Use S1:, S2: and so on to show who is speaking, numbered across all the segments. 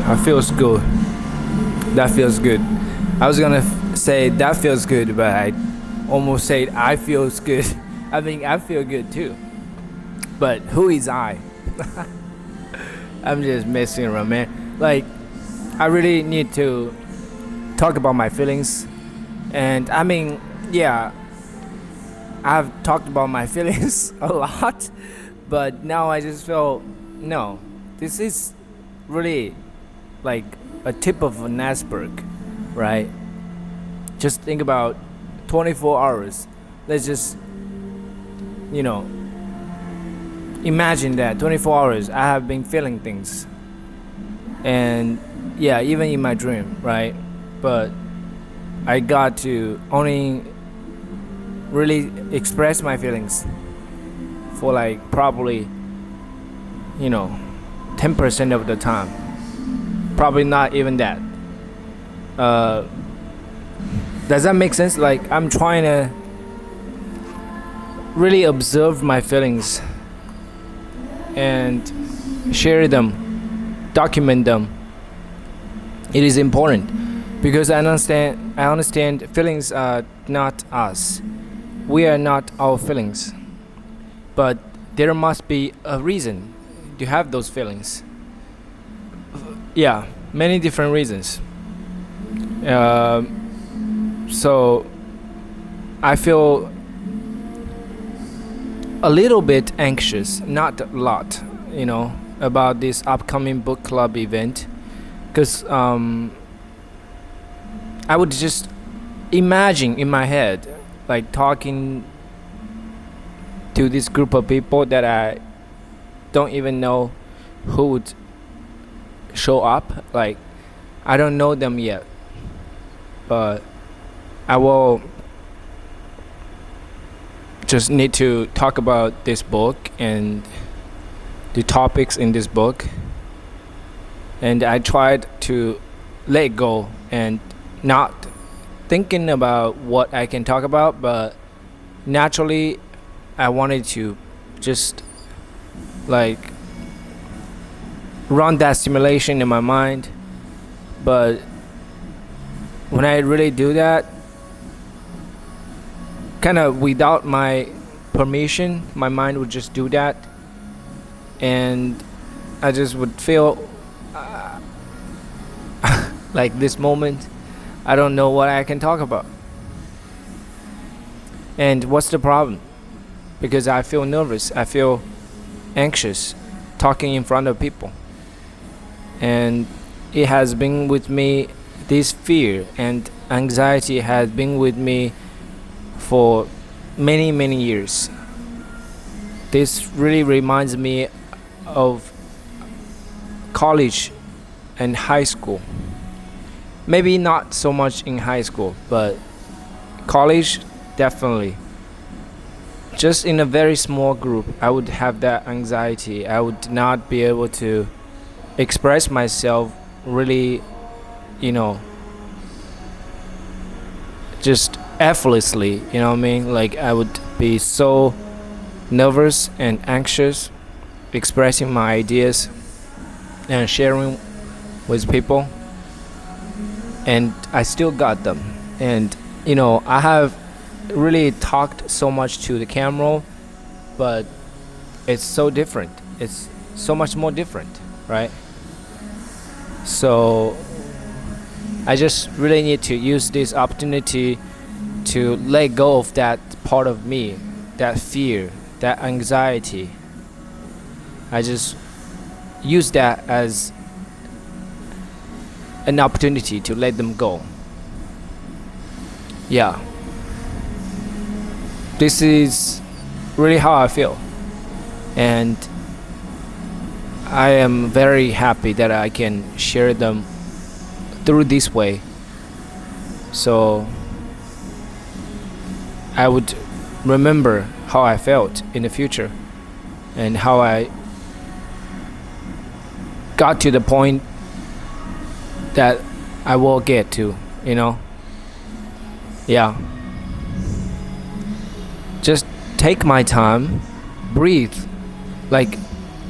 S1: I feels good. That feels good. I was gonna say that feels good, but I almost said I feels good. I mean, I feel good too. But who is I? I'm just messing around, man. Like, I really need to talk about my feelings. And I mean, yeah, I've talked about my feelings a lot, but now I just feel no, this is really like a tip of an iceberg, right? Just think about 24 hours. Let's just, you know, imagine that 24 hours I have been feeling things. And yeah, even in my dream, right? But I got to only really express my feelings for like probably, 10% of the time. Probably not even that. Uh, does that make sense? Like, I'm trying to really observe my feelings and share them, document them. It is important because I understand feelings are not us. We are not our feelings. But there must be a reason to have those feelings. Yeah, many different reasons. So I feel a little bit anxious, not a lot, about this upcoming book club event, because I would just imagine in my head, like talking to this group of people that I don't even know who would show up. Like, I don't know them yet, but I will just need to talk about this book and the topics in this book. And I tried to let go and not thinking about what I can talk about, but naturally I wanted to just like run that simulation in my mind. But when I really do that, kind of without my permission, my mind would just do that, and I just would feel like this moment I don't know what I can talk about. And what's the problem? Because I feel nervous, I feel anxious talking in front of people. And it has been with me, this fear and anxiety has been with me for many, many years. This really reminds me of college and high school. Maybe not so much in high school, but college, definitely. Just in a very small group, I would have that anxiety. I would not be able to express myself really, you know, just effortlessly, you know what I mean? Like, I would be so nervous and anxious expressing my ideas and sharing with people. And I still got them. And, I have really talked so much to the camera, but it's so different. It's so much more different, right? So I just really need to use this opportunity to let go of that part of me, that fear, that anxiety. I just use that as an opportunity to let them go. Yeah. This is really how I feel. And I am very happy that I can share them through this way. So I would remember how I felt in the future and how I got to the point that I will get to, Yeah. Just take my time, breathe. Like,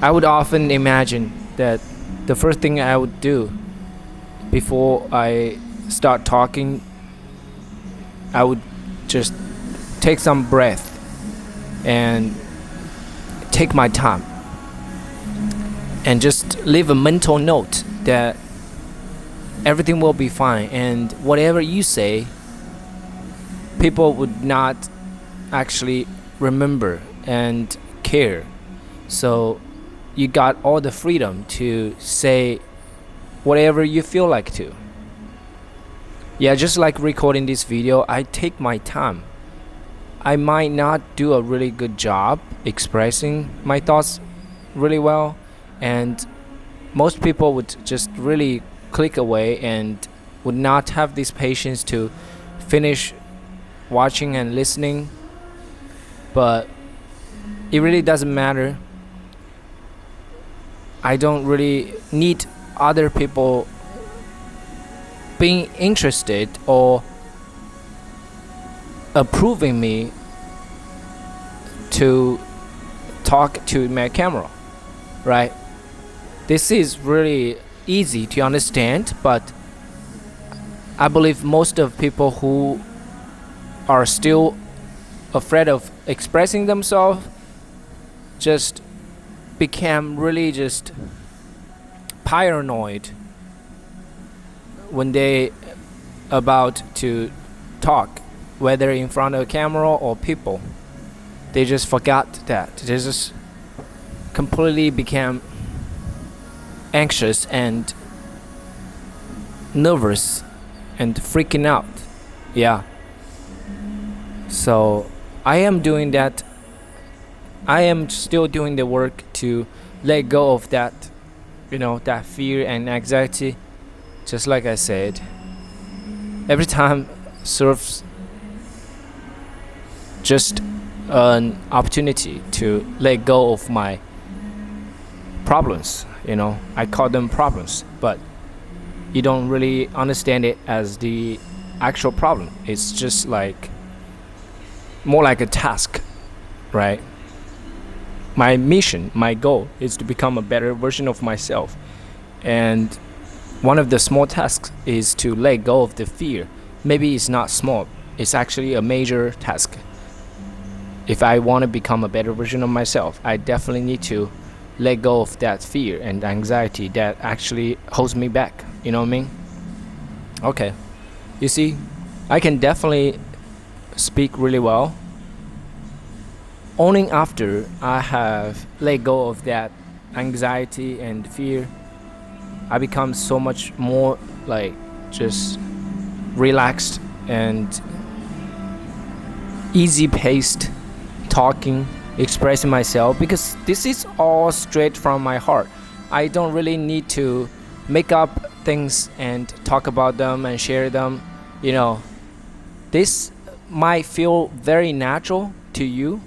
S1: I would often imagine that the first thing I would do before I start talking, I would just take some breath and take my time and just leave a mental note that everything will be fine, and whatever you say, people would not actually remember and care. So you got all the freedom to say whatever you feel like to. Yeah, just like recording this video, I take my time. I might not do a really good job expressing my thoughts really well, and most people would just really click away and would not have this patience to finish watching and listening. But it really doesn't matter. I don't really need other people being interested or approving me to talk to my camera, right? This is really easy to understand, but I believe most of people who are still afraid of expressing themselves just became really just paranoid when they about to talk, whether in front of a camera or people. They just forgot that. They just completely became anxious and nervous and freaking out. Yeah. So I am doing that. I am still doing the work to let go of that, that fear and anxiety. Just like I said, every time serves just an opportunity to let go of my problems. I call them problems, but you don't really understand it as the actual problem. It's just like more like a task, right? My mission, my goal is to become a better version of myself, and one of the small tasks is to let go of the fear. Maybe it's not small, it's actually a major task. If I want to become a better version of myself, I definitely need to let go of that fear and anxiety that actually holds me back. You know what I mean? Okay. You see, I can definitely speak really well. Only after I have let go of that anxiety and fear, I become so much more like just relaxed and easy paced talking, expressing myself, because this is all straight from my heart. I don't really need to make up things and talk about them and share them. This might feel very natural to you.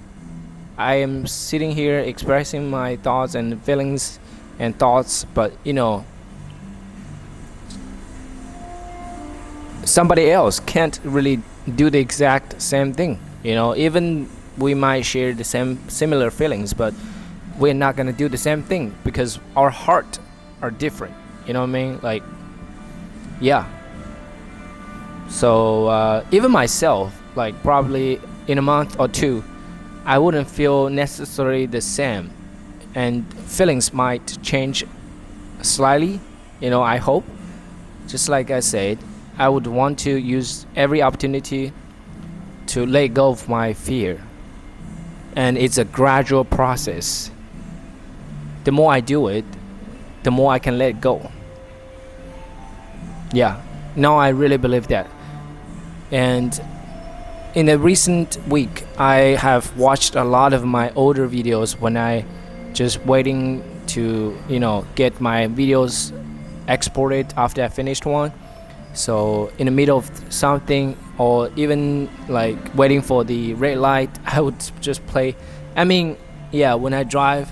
S1: I am sitting here expressing my thoughts and feelings and thoughts, but somebody else can't really do the exact same thing. Even we might share the similar feelings, but we're not gonna do the same thing because our heart are different. You know what I mean? Like, yeah. So even myself, like probably in a month or two, I wouldn't feel necessarily the same, and feelings might change slightly. I hope. Just like I said, I would want to use every opportunity to let go of my fear. And it's a gradual process. The more I do it, the more I can let go. Yeah, now I really believe that. And in the recent week, I have watched a lot of my older videos when I just waiting to, get my videos exported after I finished one. So in the middle of something, or even like waiting for the red light, I would just play. When I drive,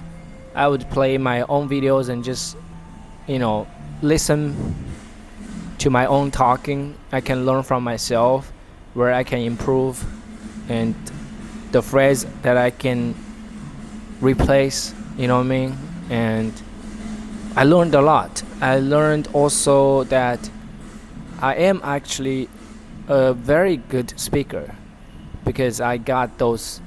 S1: I would play my own videos and just, listen to my own talking. I can learn from myself where I can improve, and the phrase that I can replace, and I learned a lot. I learned also that I am actually a very good speaker because I got those,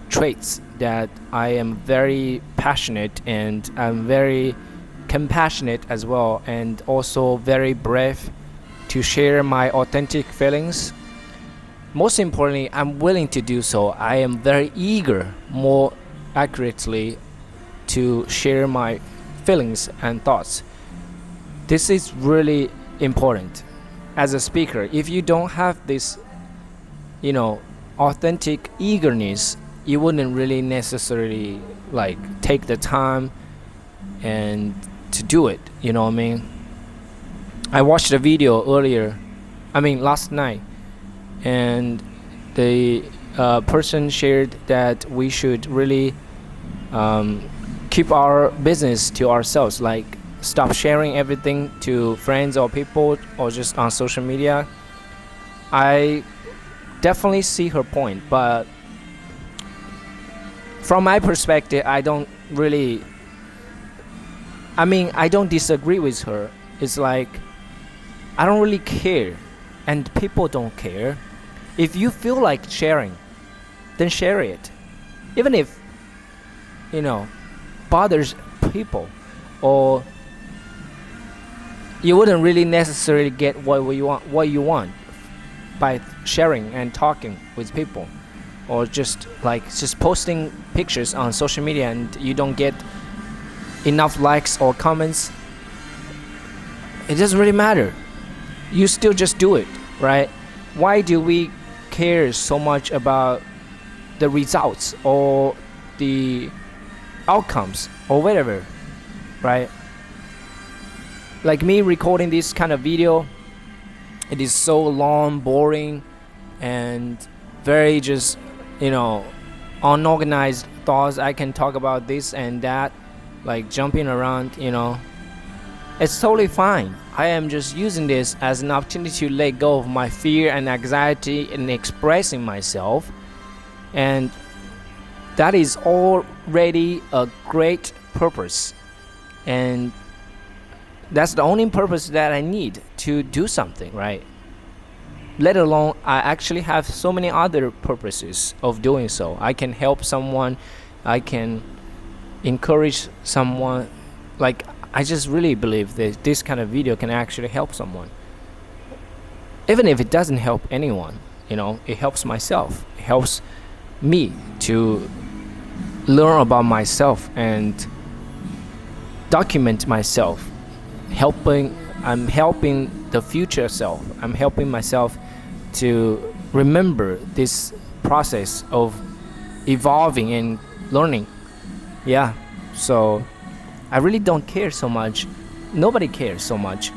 S1: traits that I am very passionate and I'm very compassionate as well, and also very brave to share my authentic feelings. Most importantly, I'm willing to do so. I am very eager, more accurately, to share my feelings and thoughts. This is really important as a speaker. If you don't have this, authentic eagerness, you wouldn't really necessarily like take the time and to do it. You know what I mean? I watched a video last night, and the person shared that we should really keep our business to ourselves, like stop sharing everything to friends or people or just on social media. I definitely see her point, but from my perspective, I don't disagree with her. It's like I don't really care, and people don't care. If you feel like sharing, then share it, even if bothers people, or you wouldn't really necessarily get what you want by sharing and talking with people, or just posting pictures on social media and you don't get enough likes or comments. It doesn't really matter. You still just do it, right? Why do we care so much about the results or the outcomes or whatever, right? Like me recording this kind of video, it is so long, boring, and very just unorganized thoughts. I can talk about this and that, like jumping around. It's totally fine. I am just using this as an opportunity to let go of my fear and anxiety in expressing myself, and that is already a great purpose, and that's the only purpose that I need to do something, right? Let alone I actually have so many other purposes of doing so. I can help someone, I can encourage someone. Like, I just really believe that this kind of video can actually help someone. Even if it doesn't help anyone, it helps myself. It helps me to learn about myself and document myself. I'm helping the future self. I'm helping myself to remember this process of evolving and learning. Yeah, so I really don't care so much. Nobody cares so much.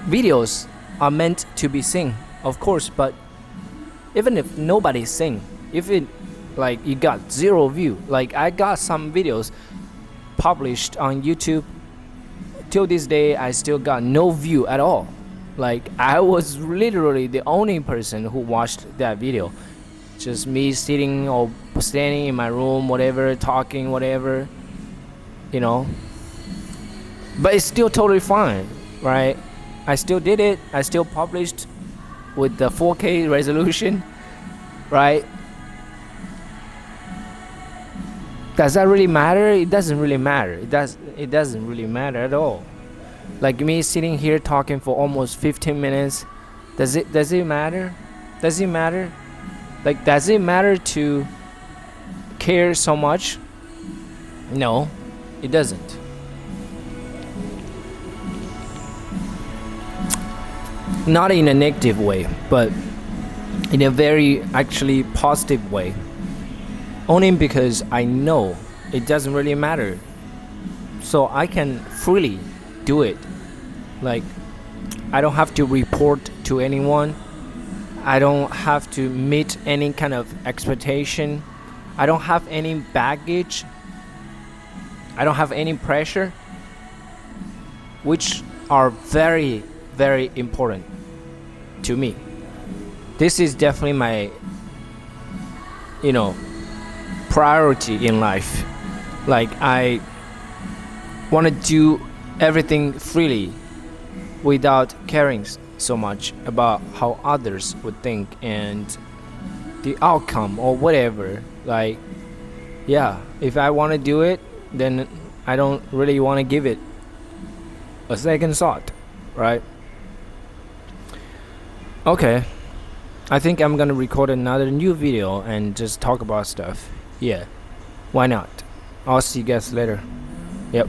S1: Videos are meant to be seen, of course, but even if nobody sing, if it like you got 0 view, like I got some videos published on YouTube, till this day I still got no view at all. Like, I was literally the only person who watched that video. Just me sitting or standing in my room, whatever, talking, whatever, But it's still totally fine, right? I still did it. I still published with the 4K resolution, right? Does that really matter? It doesn't really matter. It doesn't really matter at all. Like me sitting here talking for almost 15 minutes, does it matter? Does it matter? Like, does it matter to care so much? No, it doesn't. Not in a negative way, but in a very actually positive way. Only because I know it doesn't really matter. So I can freely do it. Like, I don't have to report to anyone. I don't have to meet any kind of expectation. I don't have any baggage. I don't have any pressure, which are very, very important to me. This is definitely my, priority in life. Like, I want to do everything freely without caring so much about how others would think and the outcome or whatever. Like, yeah, if I want to do it, then I don't really want to give it a second thought, right? Okay, I think I'm gonna record another new video and just talk about stuff. Yeah, why not? I'll see you guys later. Yep.